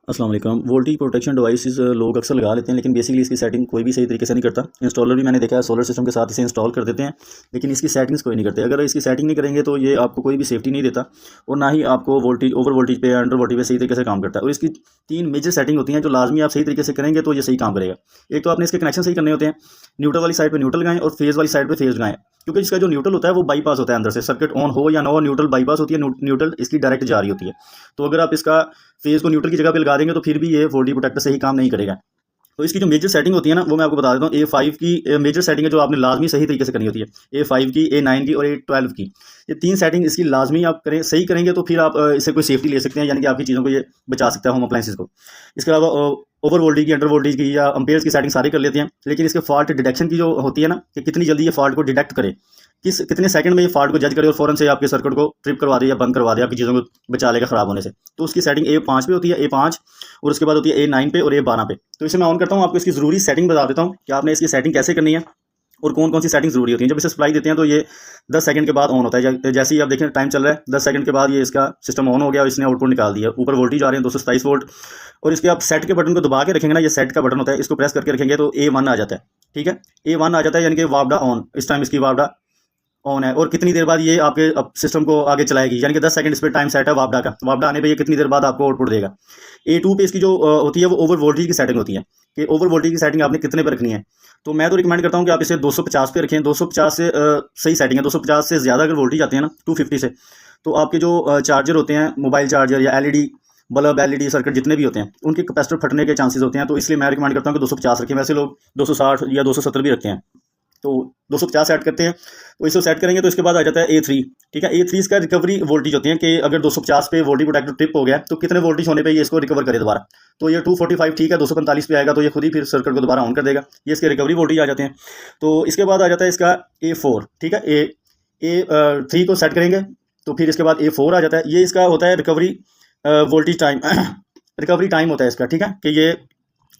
अस्सलाम वालेकुम। Voltage protection devices लोग अक्सर लगा लेते हैं, लेकिन बेसिकली इसकी सेटिंग कोई भी सही तरीके से नहीं करता। इंस्टॉलर भी मैंने देखा है सोलर सिस्टम के साथ इसे इंस्टॉल कर देते हैं, लेकिन इसकी सेटिंग्स कोई नहीं करते। अगर इसकी सेटिंग नहीं करेंगे तो ये आपको कोई भी सेफ्टी नहीं देता, और ना ही आपको वोल्टेज ओवर वोल्टेज पे या अंडर वोल्टेज पे सही तरीके से काम करता है। और इसकी 3 मेजर सेटिंग होती हैं जो लाजमी आप सही तरीके से करेंगे तो ये सही काम करेगा। एक तो आपने इसके कनेक्शन सही करने होते हैं, न्यूट्रल वाली साइड पर न्यूट्रल लगाएं और फेज़ वाली साइड पर फेज़ लगाएं, क्योंकि इसका जो न्यूट्रल होता है वो बाईपास होता है अंदर से। सर्किट ऑन हो या ना हो, न्यूट्रल बाईपास होती है, न्यूट्रल इसकी डायरेक्ट जा रही होती है। तो अगर आप इसका फेज़ को न्यूट्रल की जगह पे लगा देंगे तो फिर भी ये वोल्टेज प्रोटेक्टर सही काम नहीं करेगा। तो इसकी जो मेजर सेटिंग होती है ना, वो मैं आपको बता देता हूँ। A5 की मेजर सेटिंग है जो आपने लाजमी सही तरीके से करनी होती है। A5 की, A9 की और A12 की, ये 3 सेटिंग इसकी लाजमी आप करें, सही करेंगे तो फिर आप इससे कोई सेफ्टी ले सकते हैं, यानी कि आपकी चीज़ों को ये बचा सकता है, होम अप्लाइंसेस को। इसके अलावा ओवर वोल्टेज की, अंडर वोल्टेज की या अम्पेयर्स की सेटिंग सारी कर लेते हैं, लेकिन इसके फॉल्ट डिटेक्शन की जो होती है ना, कि कितनी जल्दी ये फॉल्ट को डिटेक्ट करे, कितने सेकंड में ये फॉल्ट को जज करे और फ़ौरन से आपके सर्किट को ट्रिप करवा दे या बंद करवा दे, आपकी चीज़ों को बचा लेगा ख़राब होने से। तो उसकी सेटिंग A5 पे होती है, A5, और उसके बाद होती है A9 पे और A12 पे। तो इसे मैं ऑन करता हूँ, आपको इसकी ज़रूरी सेटिंग बता देता हूँ कि आपने इसकी सेटिंग कैसे करनी है और कौन कौन सी सेटिंग ज़रूरी होती है। जब इसे सप्लाई देते हैं तो ये 10 सेकंड के बाद ऑन होता है। जैसे ही आप देखें टाइम चल रहा है, 10 सेकंड के बाद ये इसका सिस्टम ऑन हो गया और इसने आउटपुट निकाल दिया। ऊपर वोल्टेज आ रहे हैं 227 वोल्ट, और इसके आप सेट के बटन को दबा के रखेंगे ना, ये सेट का बटन होता है, इसको प्रेस करके रखेंगे तो A1 आ जाता है। ठीक है, A1 आ जाता है, यानी कि वापडा ऑन। इस टाइम इसकी वापडा ऑन है, और कितनी देर बाद ये आपके सिस्टम को आगे चलाएगी, यानी कि 10 सेकंड इस पर टाइम सेट है वापडा का। वापडा आने पे ये कितनी देर बाद आपको आउटपुट देगा। A2 पे इसकी जो होती है वो ओवर वोल्टेज की सेटिंग होती है, कि ओवर वोल्टेज की सेटिंग आपने कितने पे रखनी है। तो मैं तो रिकमेंड करता हूँ कि आप इसे 250 पे रखें। 250 से सही सेटिंग है। 250 से ज़्यादा अगर वोल्टेज आते हैं ना, 250 से, तो आपके जो चार्जर होते हैं, मोबाइल चार्जर या LED बल्ब, LED सर्किट जितने भी होते हैं, उनके कैपेसिटर फटने के चांसेस होते हैं। तो इसलिए मैं रिकमेंड करता हूँ कि 250 रखें। वैसे लोग 260 या 270 भी रखते हैं, तो 250 सेट करते हैं। तो इसको सेट करेंगे तो इसके बाद आ जाता है A3। ठीक है, A3 इसका रिकवरी वोल्टेज होती है, कि अगर 250 पे वोल्टेज प्रोटेक्टर ट्रिप हो गया तो कितने वोल्टेज होने पे ये इसको रिकवर करे दोबारा। तो ये 245, ठीक है, 245 पे आएगा तो ये खुद ही फिर सर्किट को दोबारा ऑन कर देगा। ये इसके रिकवरी वोल्टेज आ जाते हैं। तो इसके बाद आ जाता है इसका A4। ठीक है, A3 को सेट करेंगे तो फिर इसके बाद A4 आ जाता है। ये इसका होता है recovery voltage time recovery time होता है इसका। ठीक है, कि ये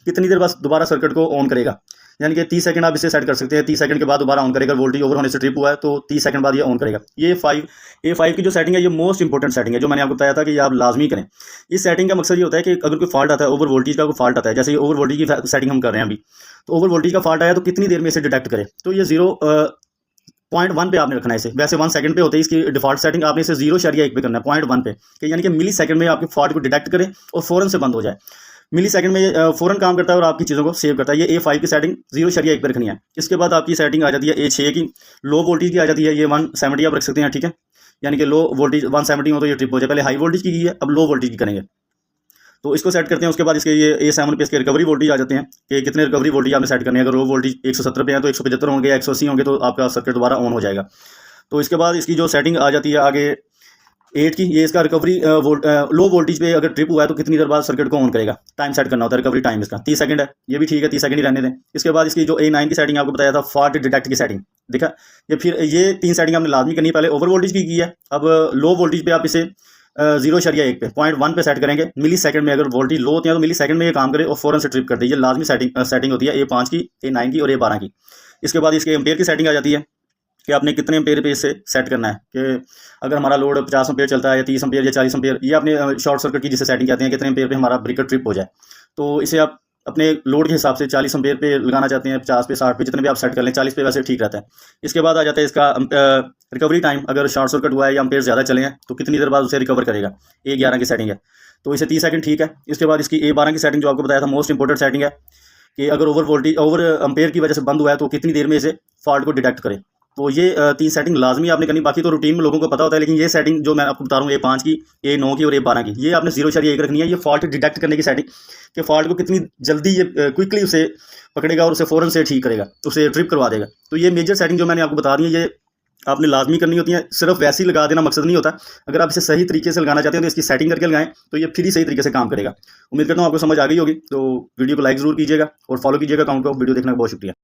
कितनी देर बाद दोबारा सर्किट को ऑन करेगा, यानी कि 30 सेकंड आप इसे सेट कर सकते हैं। 30 सेकंड के बाद दोबारा ऑन करेगा। वोल्टेज ओवर होने से ट्रिप हुआ है तो 30 सेकंड बाद ये ऑन करेगा। ये A5 की जो सेटिंग है, ये मोस्ट इंपॉर्टेंट सेटिंग है, जो मैंने आपको बताया था कि ये आप लाजमी करें। इस सेटिंग का मकसद ये होता है कि अगर कोई फॉल्ट आता है, ओवर वोल्टेज का कोई फॉल्ट आता है, जैसे ओवर वोल्टेज की सेटिंग हम कर रहे हैं अभी, तो ओवर वोल्टेज का फॉल्ट आया तो कितनी देर में इसे डिटेक्ट करे। तो ये 0.1 पे आपने रखना है इसे। वैसे 1 सेकंड पे होती है इसकी डिफॉल्ट सेटिंग, आपने इसे 0.1 पे करना है, 0.1 पे, कि यानी कि मिली सेकंड में आपके फॉल्ट को डिटेक्ट करे और फ़ौरन से बंद हो जाए। मिली सेकंड में ये फ़ौरन काम करता है और आपकी चीज़ों को सेव करता है। ये A5 की सेटिंग 0.1 पे रखनी है। इसके बाद आपकी सेटिंग आ जाती है A6 की, लो वोल्टेज की आ जाती है। ये 170 आप रख सकते हैं। ठीक है, यानी कि लो वोल्टेज 170 हो तो ये ट्रिप हो जाए। पहले हाई वोल्टेज की है, अब लो वोल्टेज की करेंगे, तो इसको सेट करते हैं। उसके बाद इसके ये A7 पे इसके रिकवरी वोल्टेज आ जाते हैं, कि कितने रिकवरी वोल्टेज आपने सेट करने हैं। अगर लो वोल्टेज 170 पे है तो 175 होंगे या 180 होंगे तो आपका सर्किट दोबारा ऑन हो जाएगा। तो इसके बाद इसकी जो सेटिंग आ जाती है आगे 8 की, ये इसका रिकवरी लो वोल्टेज पे अगर ट्रिप हुआ है तो कितनी देर बाद सर्किट को ऑन करेगा। टाइम सेट करना होता है, रिकवरी टाइम इसका 30 सेकंड है। ये भी ठीक है, 30 सेकंड ही रहने दें। इसके बाद इसकी जो A9 की सेटिंग आपको बताया था, फॉल्ट डिटेक्ट की सेटिंग, देखा, ये फिर ये 3 सेटिंग आपने लाजमी करनी है। पहले ओवर वोल्टेज की है, अब लो वोल्टेज पे आप इसे 0.1 पे 0.1 पे सेट करेंगे। मिली सेकंड में अगर वोल्टेज लो होते हैं तो मिली सेकंड में ये काम करे और फ़ौरन से ट्रिप कर दे। ये लाजमी सेटिंग होती है A5 की, A9 की और A12 की। इसके बाद इसके एम्पेयर की सेटिंग आ जाती है, कि आपने कितने एम्पेयर पे इसे सेट करना है। कि अगर हमारा लोड 50 एम्पेयर चलता है या 30 एम्पेयर या 40 एम्पेयर, ये आपने शॉर्ट सर्किट की जिसे सेटिंग कहते हैं, कितने एम्पेयर पे हमारा ब्रेकर ट्रिप हो जाए। तो इसे आप अपने लोड के हिसाब से 40 एम्पेयर पे लगाना चाहते हैं, 50 पे, 60 पे, जितने भी आप सेट कर लें। 40 पे वैसे ठीक रहता है। इसके बाद आ जाता है इसका रिकवरी टाइम। अगर शॉर्ट सर्किट हुआ है या एम्पेयर ज़्यादा चले हैं तो कितनी देर बाद उसे रिकवर करेगा। A11 की सेटिंग है, तो इसे 30 सेकंड ठीक है। इसके बाद इसकी A12 की सेटिंग जो आपको बताया था, मोस्ट इंपॉर्टेंट सेटिंग है, कि अगर ओवर एम्पेयर की वजह से बंद हुआ है तो कितनी देर में इसे फॉल्ट को डिटेक्ट करे। तो ये 3 सेटिंग लाजमी आपने करनी। बाकी तो रूटीन में लोगों को पता होता है, लेकिन ये सेटिंग जो मैं आपको बता रहा हूँ, A5 की, A9 की और A12 की, ये आपने 0.1 रखनी है। ये फॉल्ट डिटेक्ट करने की सेटिंग, कि फॉल्ट को कितनी जल्दी ये क्विकली उसे पकड़ेगा और उसे फ़ौरन से ठीक करेगा, उसे ट्रिप करवा देगा। तो ये मेजर सेटिंग जो मैंने आपको बता दी है, ये आपने लाजमी करनी होती है। सिर्फ वैसे ही लगा देना मकसद नहीं होता। अगर आप इसे सही तरीके से लगाना चाहते हैं तो इसकी सेटिंग करके लगाएं, तो ये फिर ही सही तरीके से काम करेगा। उम्मीद करता हूँ आपको समझ आ गई होगी। तो वीडियो को लाइक ज़रूर कीजिएगा और फॉलो कीजिएगा अकाउंट को। वीडियो देखने का बहुत शुक्रिया।